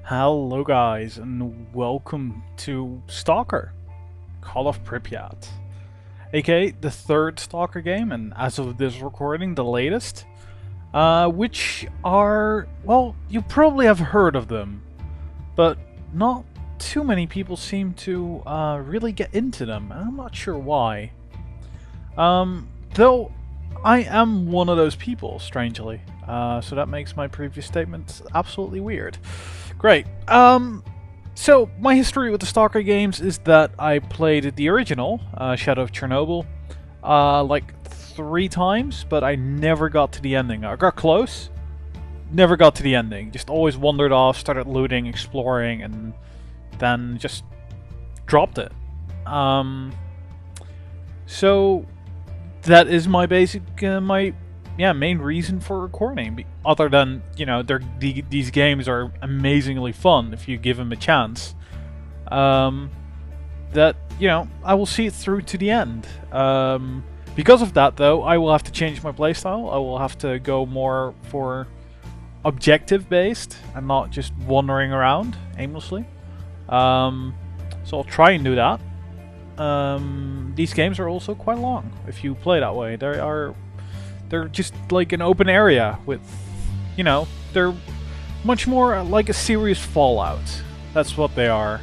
Hello guys and welcome to Stalker, Call of Pripyat, aka the third Stalker game, and as of this recording, the latest, which are, well, you probably have heard of them, but not too many people seem to really get into them, and I'm not sure why. Though I am one of those people, strangely, so that makes my previous statement absolutely weird. Great. So my history with the Stalker games is that I played the original, Shadow of Chernobyl, like 3 times, but I never got to the ending. I got close, never got to the ending. Just always wandered off, started looting, exploring, and then just dropped it. So that is my basic, main reason for recording. Other than, you know, these games are amazingly fun if you give them a chance. That, you know, I will see it through to the end. Because of that, though, I will have to change my playstyle. I will have to go more for objective-based and not just wandering around aimlessly. So I'll try and do that. These games are also quite long if you play that way. They're just like an open area with, you know, they're much more like a serious Fallout. That's what they are.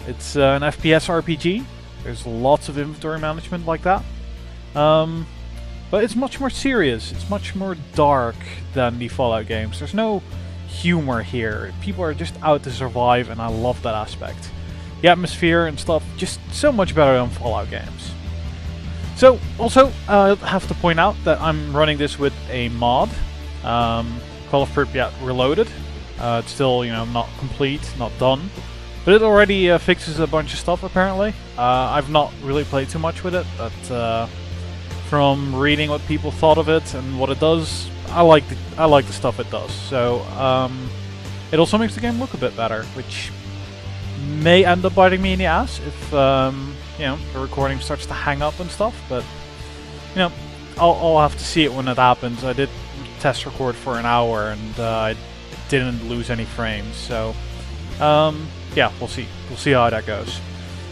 It's an FPS RPG. There's lots of inventory management like that. But it's much more serious. It's much more dark than the Fallout games. There's no humor here. People are just out to survive, and I love that aspect. The atmosphere and stuff, just so much better than Fallout games. So, also, I have to point out that I'm running this with a mod, Call of Pripyat Reloaded. It's still, you know, not complete, not done, but it already fixes a bunch of stuff, apparently. I've not really played too much with it, but from reading what people thought of it and what it does, I like the stuff it does. So, it also makes the game look a bit better, which may end up biting me in the ass if you know, the recording starts to hang up and stuff, but you know, I'll have to see it when it happens. I did test record for an hour and I didn't lose any frames, so yeah, we'll see how that goes.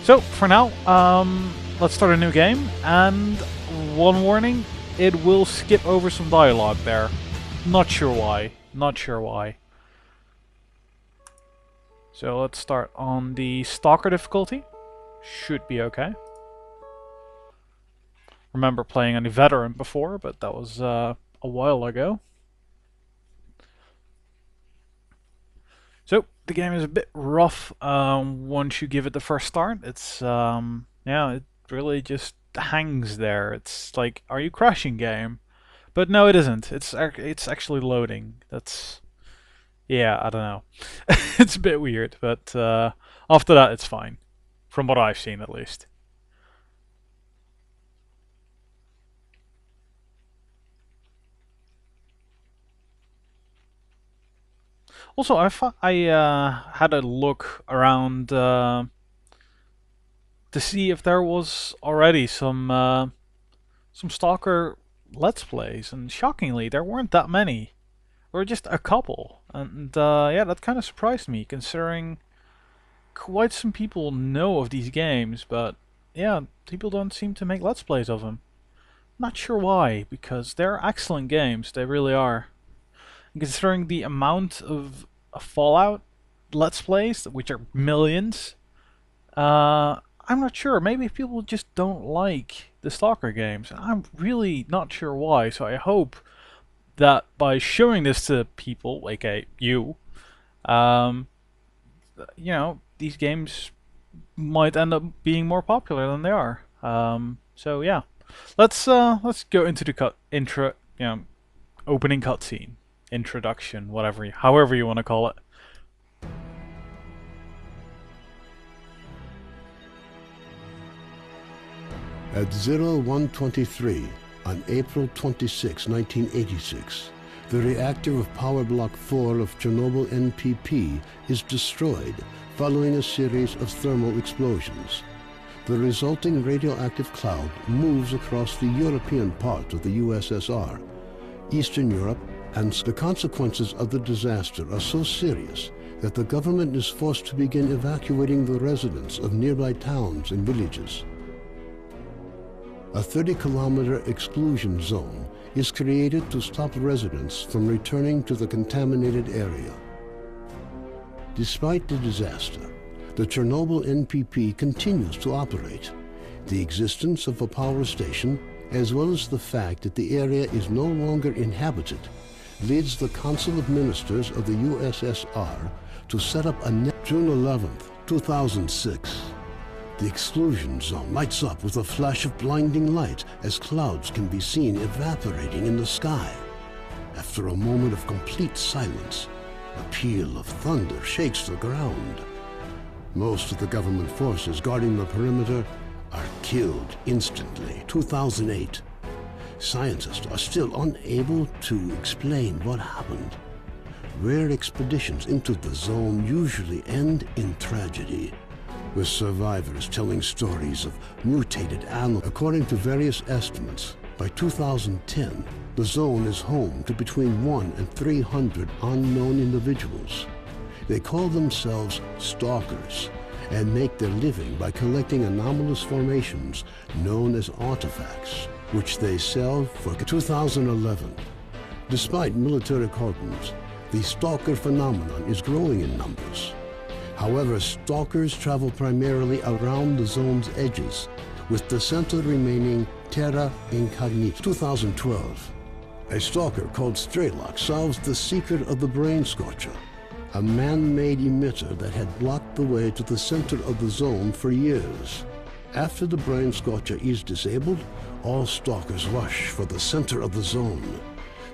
So for now, let's start a new game, and one warning, it will skip over some dialogue there. Not sure why. So let's start on the Stalker difficulty. Should be okay. Remember playing on the Veteran before, but that was a while ago. So the game is a bit rough once you give it the first start. It's yeah, it really just hangs there. It's like, are you crashing, game? But no, it isn't. It's actually loading. That's, yeah, I don't know. It's a bit weird, but after that it's fine. From what I've seen, at least. Also, I had a look around to see if there was already some Stalker Let's Plays, and shockingly, there weren't that many. Or just a couple, and yeah, that kind of surprised me, considering quite some people know of these games, but yeah, people don't seem to make Let's Plays of them. Not sure why, because they're excellent games, they really are. And considering the amount of Fallout Let's Plays, which are millions, I'm not sure. Maybe people just don't like the Stalker games. I'm really not sure why, so I hope that by showing this to people, like you, you know, these games might end up being more popular than they are. So yeah, let's go into the opening cutscene, introduction, whatever, however you want to call it. At 0123, on April 26, 1986, the reactor of Power Block 4 of Chernobyl NPP is destroyed following a series of thermal explosions. The resulting radioactive cloud moves across the European part of the USSR, Eastern Europe, and the consequences of the disaster are so serious that the government is forced to begin evacuating the residents of nearby towns and villages. A 30-kilometer exclusion zone is created to stop residents from returning to the contaminated area. Despite the disaster, the Chernobyl NPP continues to operate. The existence of a power station, as well as the fact that the area is no longer inhabited, leads the Council of Ministers of the USSR to set up a June 11, 2006. The exclusion zone lights up with a flash of blinding light as clouds can be seen evaporating in the sky. After a moment of complete silence, a peal of thunder shakes the ground. Most of the government forces guarding the perimeter are killed instantly. 2008. Scientists are still unable to explain what happened. Rare expeditions into the zone usually end in tragedy, with survivors telling stories of mutated animals. According to various estimates, by 2010, the zone is home to between 100 and 300 unknown individuals. They call themselves stalkers and make their living by collecting anomalous formations known as artifacts, which they sell for 2011. Despite military cordons, the stalker phenomenon is growing in numbers. However, stalkers travel primarily around the zone's edges, with the center remaining terra incognita. 2012, a stalker called S.T.A.L.K.E.R solves the secret of the brain scorcher, a man-made emitter that had blocked the way to the center of the zone for years. After the brain scorcher is disabled, all stalkers rush for the center of the zone,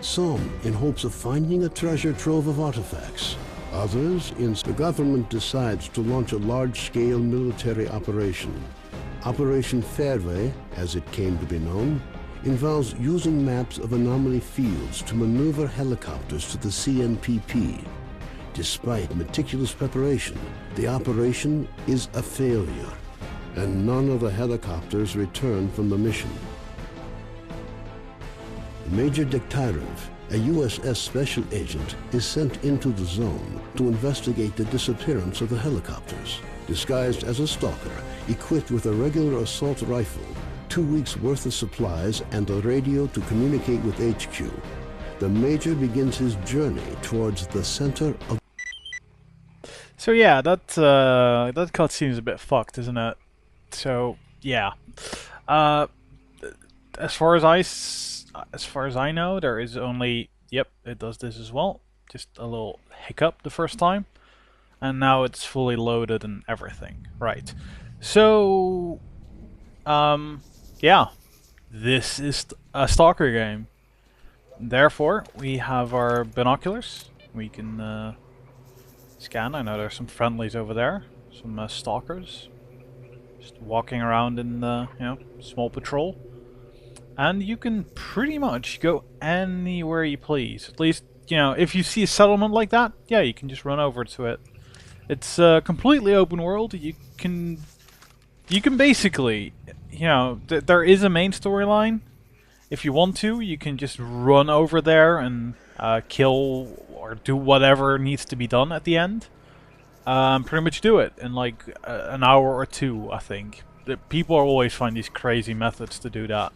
some in hopes of finding a treasure trove of artifacts. Others, the government decides to launch a large-scale military operation. Operation Fairway, as it came to be known, involves using maps of anomaly fields to maneuver helicopters to the CNPP. Despite meticulous preparation, the operation is a failure, and none of the helicopters return from the mission. Major S.T.A.L.K.E.R, a USS special agent, is sent into the zone to investigate the disappearance of the helicopters. Disguised as a stalker, equipped with a regular assault rifle, 2 weeks' worth of supplies, and a radio to communicate with HQ, the Major begins his journey towards the center of... So yeah, that cutscene is a bit fucked, isn't it? So yeah, as far as I know, there is only, yep, it does this as well. Just a little hiccup the first time, and now it's fully loaded and everything. Right. So, yeah, this is a stalker game. Therefore, we have our binoculars. We can scan. I know there's some friendlies over there, some stalkers, just walking around in small patrol. And you can pretty much go anywhere you please. At least, if you see a settlement like that, yeah, you can just run over to it. It's a completely open world. You can basically, there is a main storyline. If you want to, you can just run over there and kill or do whatever needs to be done at the end. Pretty much do it in like an hour or two, I think. People always find these crazy methods to do that.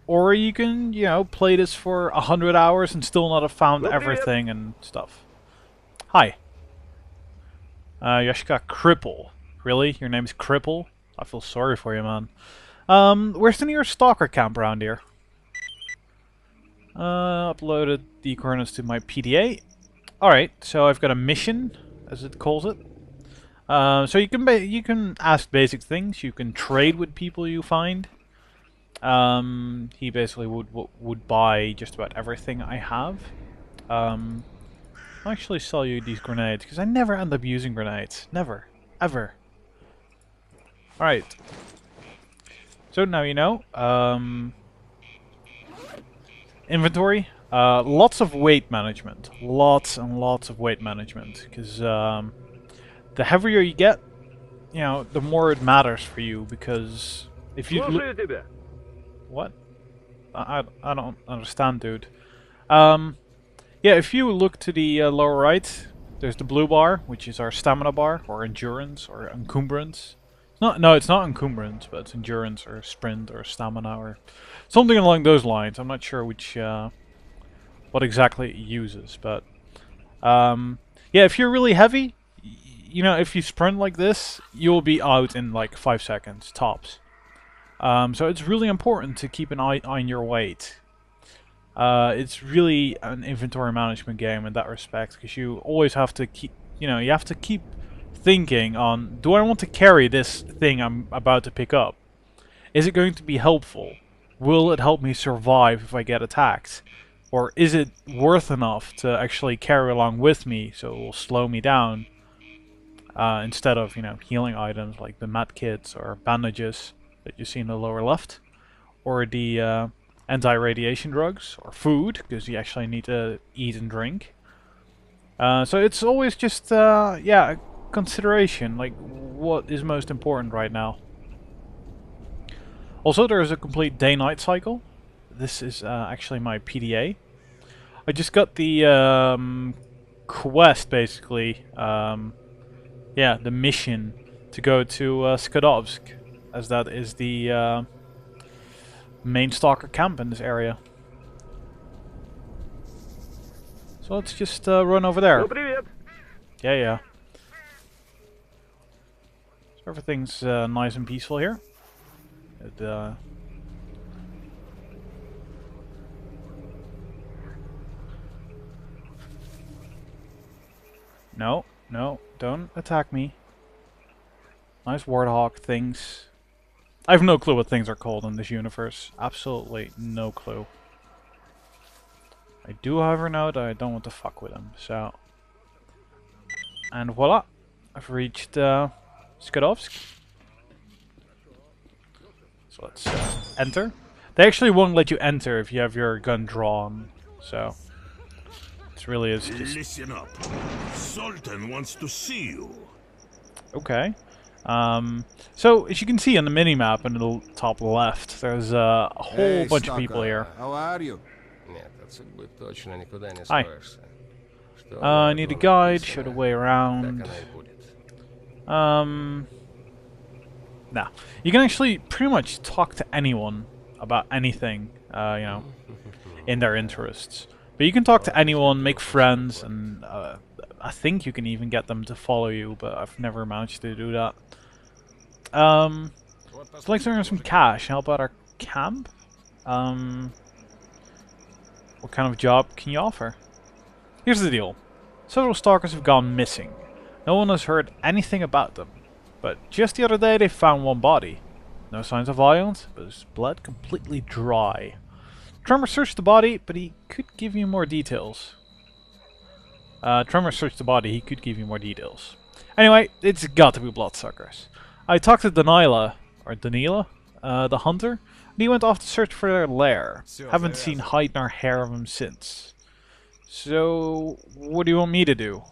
Or you can, play this for 100 hours and still not have found everything and stuff. Hi. Yashika Cripple. Really? Your name's Cripple? I feel sorry for you, man. Where's the nearest stalker camp around here? Uploaded the coordinates to my PDA. Alright, so I've got a mission, as it calls it. So you can ask basic things. You can trade with people you find. He basically would buy just about everything I have. I'll actually sell you these grenades, because I never end up using grenades. Never. Ever. Alright. So now you know. Inventory. Lots of weight management. Lots and lots of weight management. Because the heavier you get, the more it matters for you. Because if you... What? I don't understand, dude. Yeah, Yeah, if you look to the lower right, there's the blue bar, which is our stamina bar, or endurance, or encumbrance. No, it's not encumbrance, but it's endurance, or sprint, or stamina, or something along those lines. I'm not sure which, what exactly it uses, but yeah, if you're really heavy, you know, if you sprint like this, you'll be out in like 5 seconds tops. So it's really important to keep an eye on your weight. It's really an inventory management game in that respect, because you always have to keep, you know, you have to keep thinking on, do I want to carry this thing I'm about to pick up? Is it going to be helpful? Will it help me survive if I get attacked? Or is it worth enough to actually carry along with me so it will slow me down? Instead of, you know, healing items like the med kits or bandages that you see in the lower left. Or the anti-radiation drugs, or food, because you actually need to eat and drink. So it's always just, yeah, a consideration, like what is most important right now. Also, there is a complete day-night cycle. This is actually my PDA. I just got the quest, basically. Yeah, the mission to go to S.T.A.L.K.E.R, as that is the main stalker camp in this area. So let's just run over there. Yeah, yeah. So everything's nice and peaceful here. No, no, don't attack me. Nice warthog things. I have no clue what things are called in this universe. Absolutely no clue. I do, however, know that I don't want to fuck with them, so... And voila! I've reached S.T.A.L.K.E.R. So let's enter. They actually won't let you enter if you have your gun drawn, so... It really is just... Listen up. Sultan wants to see you. Okay. So, as you can see on the mini-map in the top left, there's a whole bunch of people here. How are you? Hi. I need a guide, show the way around. Nah. You can actually pretty much talk to anyone about anything, you know, in their interests. But you can talk to anyone, make friends, and I think you can even get them to follow you, but I've never managed to do that. I'd like to earn some cash, help out our camp. What kind of job can you offer? Here's the deal. Several stalkers have gone missing. No one has heard anything about them. But just the other day they found one body. No signs of violence, but his blood completely dry. Tremor searched the body, but he could give you more details. Tremor searched the body, he could give you more details. Anyway, it's got to be bloodsuckers. I talked to Danila, the hunter, and he went off to search for their lair. Haven't seen hide nor hair of him since. So, what do you want me to do?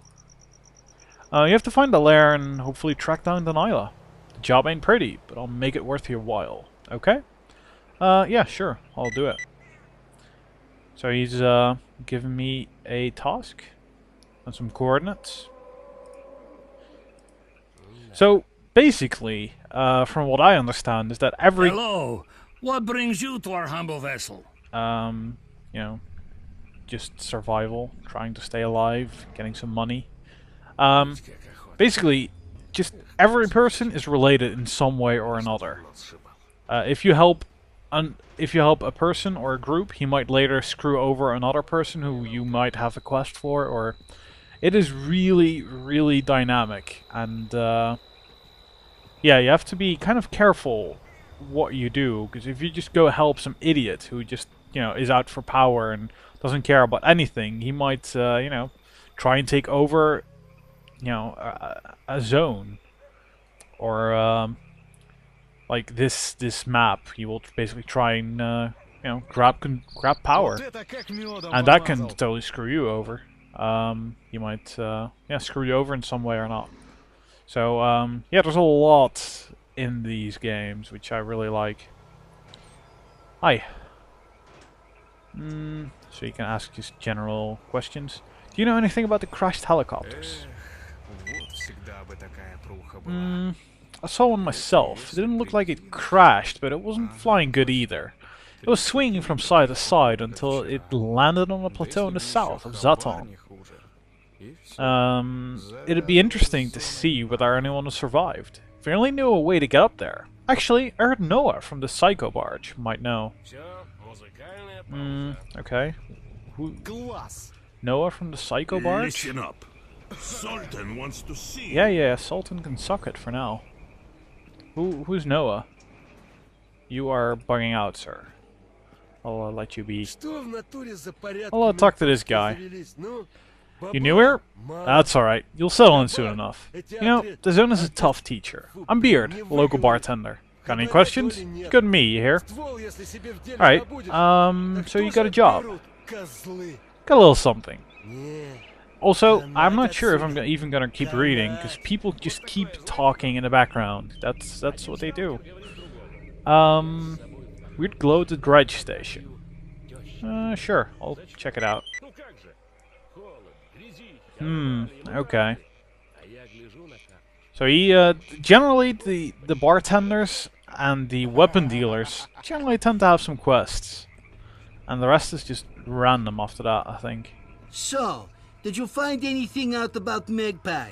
You have to find the lair and hopefully track down Danila. The job ain't pretty, but I'll make it worth your while. Okay? Yeah, sure. I'll do it. So he's giving me a task and some coordinates. So basically, from what I understand, is that every Hello. What brings you to our humble vessel? you know, just survival, trying to stay alive, getting some money. Basically, just every person is related in some way or another. If you help a person or a group, he might later screw over another person who you might have a quest for, or it is really, really dynamic. And yeah, you have to be kind of careful what you do, because if you just go help some idiot who just, you know, is out for power and doesn't care about anything, he might, you know, try and take over, you know, a zone, or like this map. He will basically try and you know, grab power, and that can totally screw you over. He might yeah, screw you over in some way or not. So yeah, there's a lot in these games which I really like. Hi. So you can ask just general questions. Do you know anything about the crashed helicopters? I saw one myself. It didn't look like it crashed, but it wasn't flying good either. It was swinging from side to side until it landed on a plateau in the south of S.T.A.L.K.E.R. It'd be interesting to see whether anyone has survived. If we only knew a way to get up there. Actually, I heard Noah from the Psycho Barge might know. Okay. Who? Noah from the Psycho Barge? Listen up. Sultan wants to see you. Yeah, Sultan can suck it for now. Who's Noah? You are bugging out, sir. I'll let you be. I'll talk to this guy. You new here? That's alright. You'll settle in soon enough. You know, the zone is a tough teacher. I'm Beard, local bartender. Got any questions? Good to meet you here. Alright, so you got a job. Got a little something. Also, I'm not sure if I'm even gonna keep reading, because people just keep talking in the background. That's what they do. Weird glow at the dredge station. Sure, I'll check it out. Okay. So he, generally the bartenders and the weapon dealers generally tend to have some quests. And the rest is just random after that, I think. So, did you find anything out about Magpie?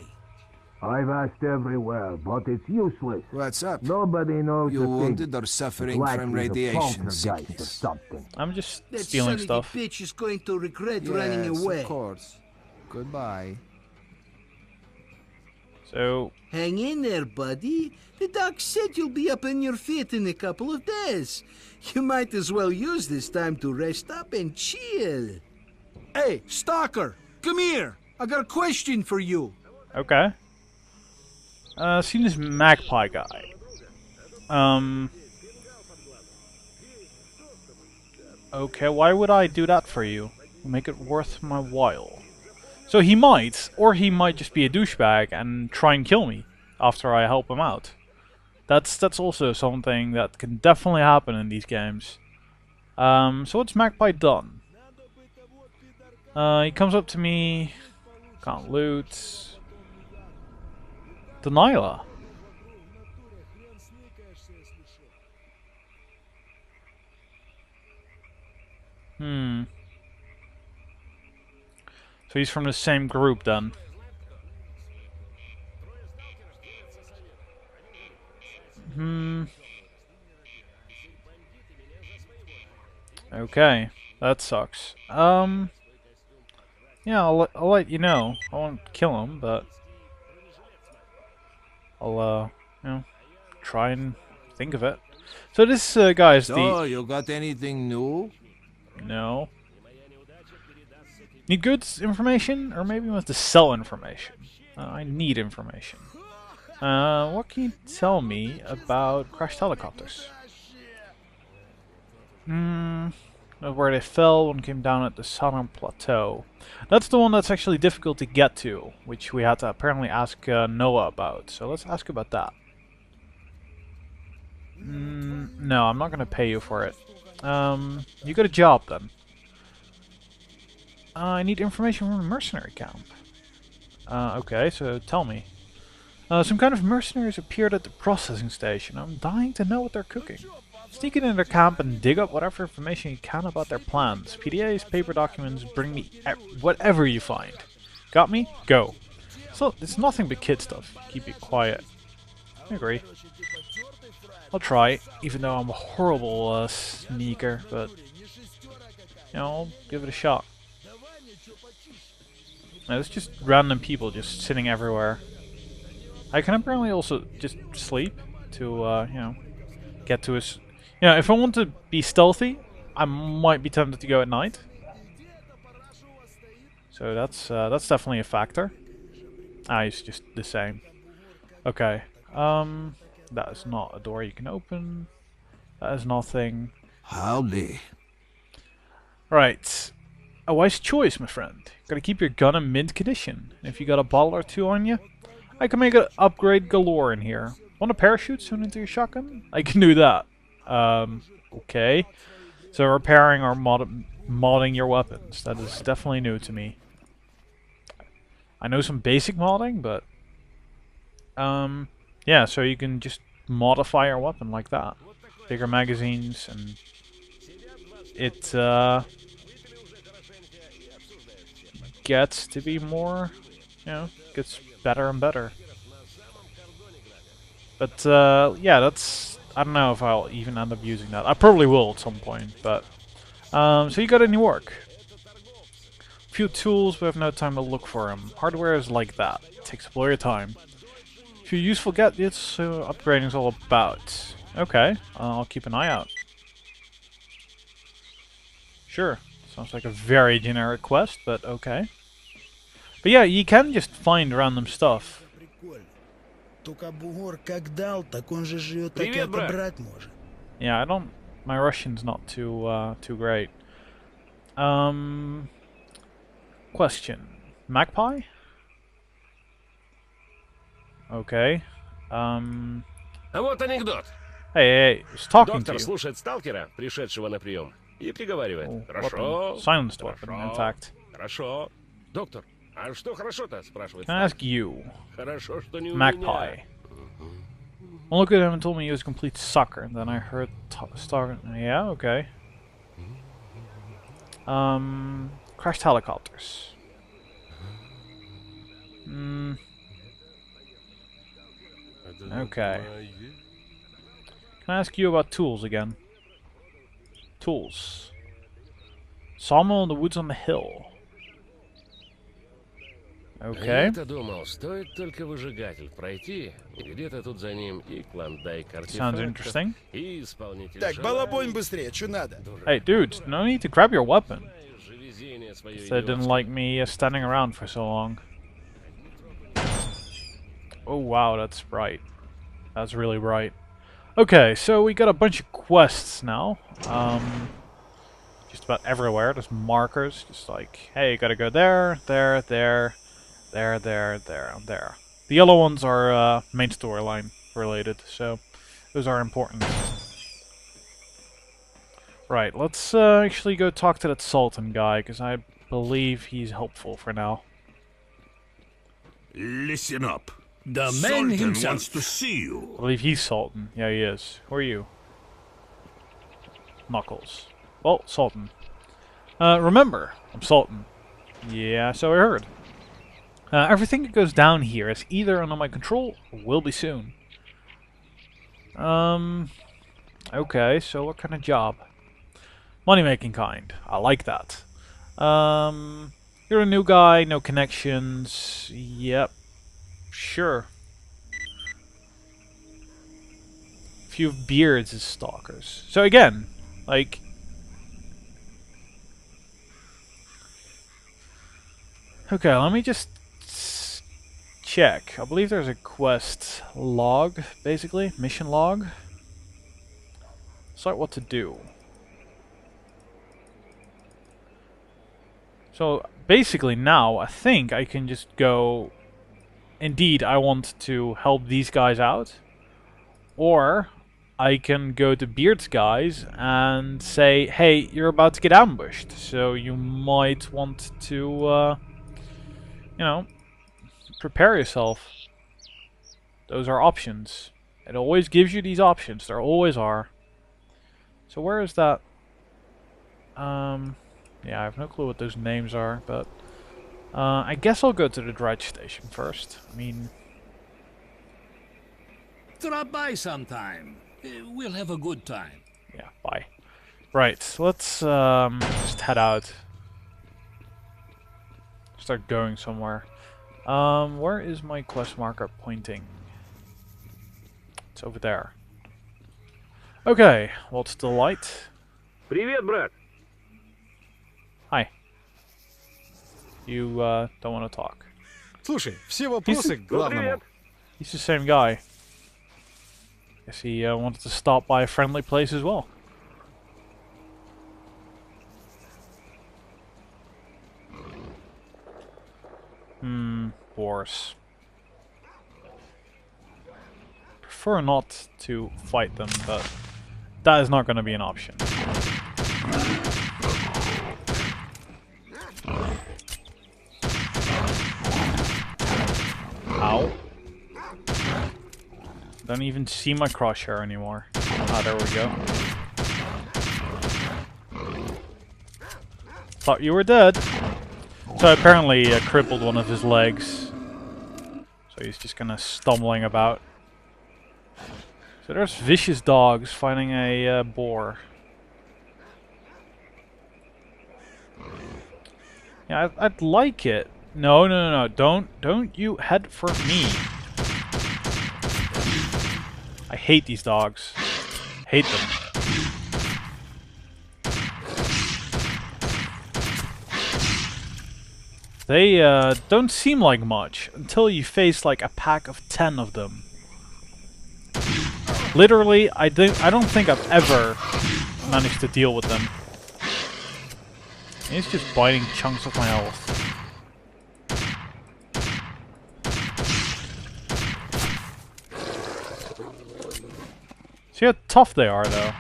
I've asked everywhere, but it's useless. What's up? Nobody knows You a thing. wounded or suffering Black from is a radiation poltergeist or sickness? something. I'm just That stealing son stuff. of a bitch is going to regret running away. Of course. Goodbye. So, Hang in there, buddy. The doc said you'll be up on your feet in a couple of days. You might as well use this time to rest up and chill. Hey, Stalker, come here. I got a question for you. okay. Seen this magpie guy. Okay, why would I do that for you? Make it worth my while. So he might, or he might just be a douchebag and try and kill me after I help him out. That's also something that can definitely happen in these games. So what's Magpie done? He comes up to me, can't loot. Deniala. So he's from the same group then. Okay, that sucks. Yeah, I'll let you know. I won't kill him, but I'll you know, try and think of it. So this guy is So, you got anything new? no. Need goods information, or maybe he wants to sell information. I need information. What can you tell me about crashed helicopters? Where they fell, one came down at the southern plateau. That's the one that's actually difficult to get to, which we had to apparently ask Noah about. So let's ask about that. No, I'm not going to pay you for it. You got a job then. I need information from a mercenary camp. Okay, so tell me. Some kind of mercenaries appeared at the processing station. I'm dying to know what they're cooking. Sneak in their camp and dig up whatever information you can about their plans. PDAs, paper documents, bring me whatever you find. Got me? Go. So, it's nothing but kid stuff. Keep it quiet. I agree. I'll try, even though I'm a horrible sneaker, but you know, I'll give it a shot. Now, it's just random people just sitting everywhere. I can apparently also just sleep to, you know, get to his... You know, if I want to be stealthy, I might be tempted to go at night. So that's definitely a factor. It's just the same. Okay. That is not a door you can open. That is nothing. Howdy. Right. A wise choice, my friend. Gotta keep your gun in mint condition. And if you got a bottle or two on you, I can make an upgrade galore in here. Want a parachute soon into your shotgun? I can do that. Okay. So repairing our modding your weapons. That is definitely new to me. I know some basic modding, but yeah, so you can just modify your weapon like that. Bigger magazines, and it gets to be more, gets better and better. But yeah, that's, I don't know if I'll even end up using that. I probably will at some point, but so you got any work? Few tools, we have no time to look for them. Hardware is like that. It takes up all your time. Few useful gadgets, so upgrading is all about. Okay, I'll keep an eye out. Sure, sounds like a very generic quest, but okay. But yeah, you can just find random stuff. Yeah, I don't. My Russian's not too great. Question: Magpie? Okay. А вот анекдот. Hey, I was talking to Доктор you. слушает сталкера, пришедшего на прием, и приговаривает. Oh, Хорошо. weapon. Silenced weapon, in Хорошо. fact. Хорошо. Доктор, а что хорошо-то? Спрашивает Can I ask сталкер. you, Хорошо, что не у Magpie? меня. One look at him and told me he was a complete sucker. And then I heard Star. Yeah, okay. Crashed helicopters. Okay. Can I ask you about tools again? Tools. Sawmill in the woods on the hill. Okay. Я-то думал, стоит только выжигатель пройти, и где-то тут за ним и клондайк Sounds артефактов, interesting. и исполнитель Так, желаний. балабонь быстрее, что надо? Hey, dude, no need to grab your weapon. Же везение свое They didn't идиотское. like me standing around for so long. Oh wow, that's bright. That's really bright. Okay, so we got a bunch of quests now. Just about everywhere. There's markers, just like, hey, you gotta go there, there, there, there, there, there, and there. The yellow ones are main storyline related, so those are important. Right, let's actually go talk to that Sultan guy, because I believe he's helpful for now. Listen up. The man Sultan himself. wants to see you. I believe he's Sultan. Yeah, he is. Who are you? Knuckles. Well, Sultan. Remember, I'm Sultan. Yeah, so I heard. Everything that goes down here is either under my control or will be soon. Okay, so what kind of job? Money-making kind. I like that. You're a new guy, no connections. Yep. Sure. Few beards as stalkers. So again, like... Okay, let me just check. I believe there's a quest log, basically. Mission log. Start what to do. So basically now, I think I can just go... Indeed, I want to help these guys out. Or I can go to Beard's guys and say, hey, you're about to get ambushed. So you might want to, you know, prepare yourself. Those are options. It always gives you these options. There always are. So where is that? Yeah, I have no clue what those names are, but... I guess I'll go to the dredge station first. I mean... Drop by sometime. We'll have a good time. Yeah, bye. Right, so let's just head out. Start going somewhere. Where is my quest marker pointing? It's over there. Okay, what's the light? Привет, брат. Hi. You don't want to talk. Слушай, все вопросы к главному. He's the same guy. Guess he wanted to stop by a friendly place as well. Boars. Prefer not to fight them, but that is not going to be an option. Don't even see my crosshair anymore. Ah, there we go. Thought you were dead. So I apparently crippled one of his legs. So he's just kind of stumbling about. So there's vicious dogs fighting a boar. Yeah, I'd like it. No, no, no, no. Don't you head for me. I hate these dogs. Hate them. They don't seem like much until you face like a pack of 10 of them. Literally, I don't think I've ever managed to deal with them. He's just biting chunks of my health. See how tough they are, though.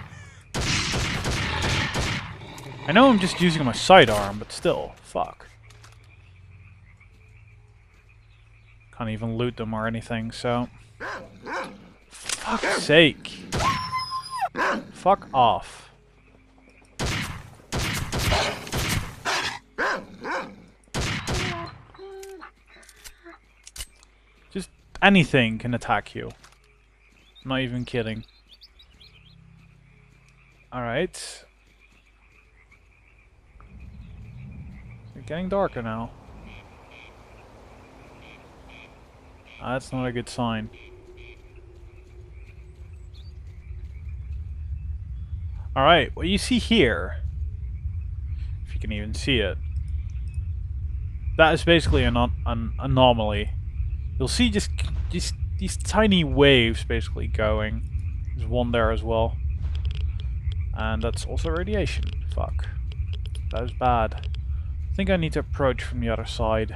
I know I'm just using my sidearm, but still, fuck. Can't even loot them or anything, so... Fuck's sake. Fuck off. Just anything can attack you. I'm not even kidding. Alright. It's getting darker now. That's not a good sign. Alright, what you see here, if you can even see it, that is basically an anomaly. You'll see just these tiny waves basically going. There's one there as well. And that's also radiation. Fuck. That is bad. I think I need to approach from the other side.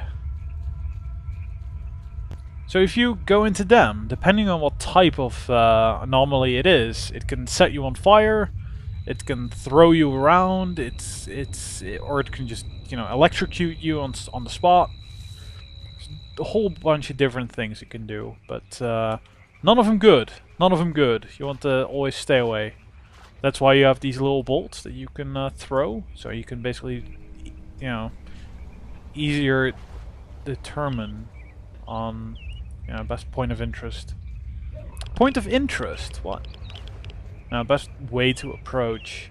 So if you go into them, depending on what type of anomaly it is, it can set you on fire, it can throw you around, or it can just, you know, electrocute you on the spot. A whole bunch of different things it can do, but none of them good. None of them good. You want to always stay away. That's why you have these little bolts that you can throw, so you can basically, you know, easier determine on, you know, best point of interest. Point of interest? What? No, best way to approach.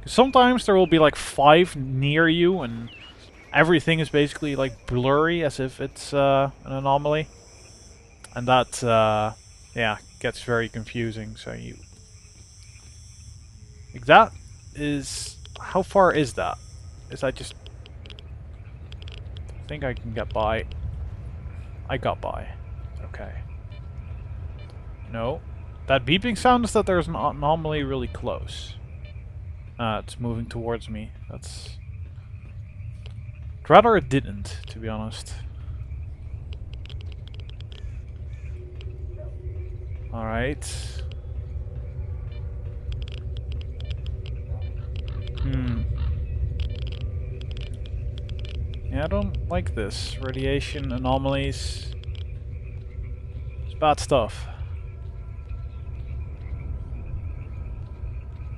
'Cause sometimes there will be like 5 near you, and everything is basically like blurry, as if it's an anomaly, and that, yeah, gets very confusing. So you. Like that is... How far is that? Is that just... I think I can get by. I got by. Okay. No. That beeping sound is that there's an anomaly really close. It's moving towards me. That's... I'd rather it didn't, to be honest. Alright. Yeah, I don't like this. Radiation, anomalies. It's bad stuff.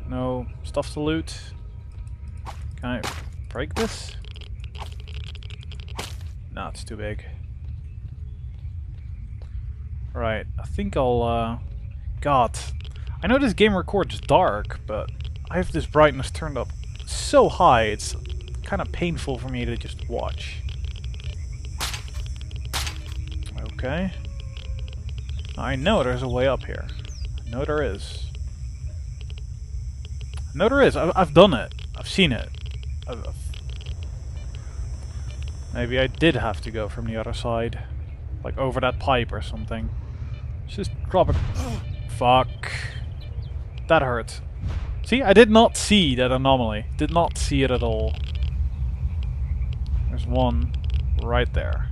No stuff to loot. Can I break this? No, it's too big. Right, I think I'll, God. I know this game records dark, but I have this brightness turned up so high, it's kind of painful for me to just watch. Okay. I know there's a way up here. I know there is. I know there is. I've done it. I've seen it. Maybe I did have to go from the other side. Like over that pipe or something. Just drop it. Fuck. That hurt. See, I did not see that anomaly. Did not see it at all. There's one right there.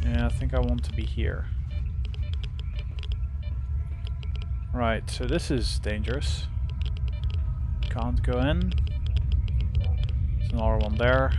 Yeah, I think I want to be here. Right, so this is dangerous. Can't go in. There's another one there.